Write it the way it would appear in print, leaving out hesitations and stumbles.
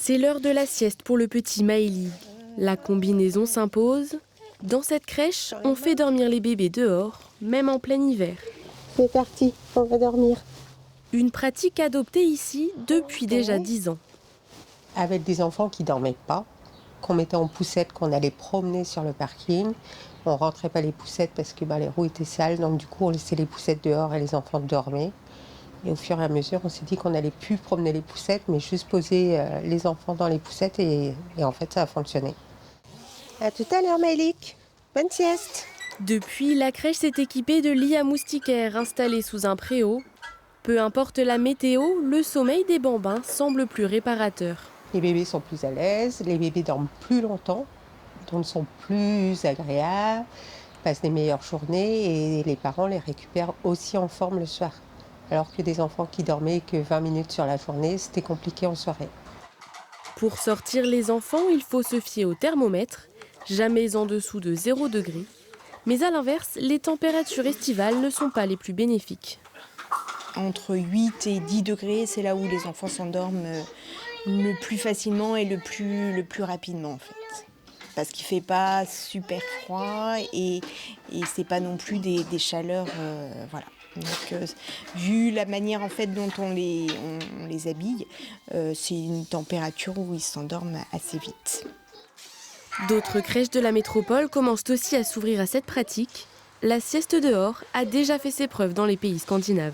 C'est l'heure de la sieste pour le petit Maëlie. La combinaison s'impose. Dans cette crèche, on fait dormir les bébés dehors, même en plein hiver. C'est parti, on va dormir. Une pratique adoptée ici depuis déjà 10 ans. Avec des enfants qui dormaient pas, qu'on mettait en poussette, qu'on allait promener sur le parking. On rentrait pas les poussettes parce que les roues étaient sales, donc du coup on laissait les poussettes dehors et les enfants dormaient. Et au fur et à mesure, on s'est dit qu'on n'allait plus promener les poussettes, mais juste poser les enfants dans les poussettes et en fait ça a fonctionné. À tout à l'heure Maëlik, bonne sieste. Depuis, la crèche s'est équipée de lits à moustiquaires installés sous un préau. Peu importe la météo, le sommeil des bambins semble plus réparateur. Les bébés sont plus à l'aise, les bébés dorment plus longtemps, donc sont plus agréables, passent des meilleures journées et les parents les récupèrent aussi en forme le soir. Alors que des enfants qui dormaient que 20 minutes sur la journée, c'était compliqué en soirée. Pour sortir les enfants, il faut se fier au thermomètre, jamais en dessous de 0 degré. Mais à l'inverse, les températures estivales ne sont pas les plus bénéfiques. Entre 8 et 10 degrés, c'est là où les enfants s'endorment le plus facilement et le plus rapidement en fait. Parce qu'il ne fait pas super froid et c'est pas non plus des chaleurs, voilà. Donc, vu la manière en fait dont on les habille, c'est une température où ils s'endorment assez vite. D'autres crèches de la métropole commencent aussi à s'ouvrir à cette pratique. La sieste dehors a déjà fait ses preuves dans les pays scandinaves.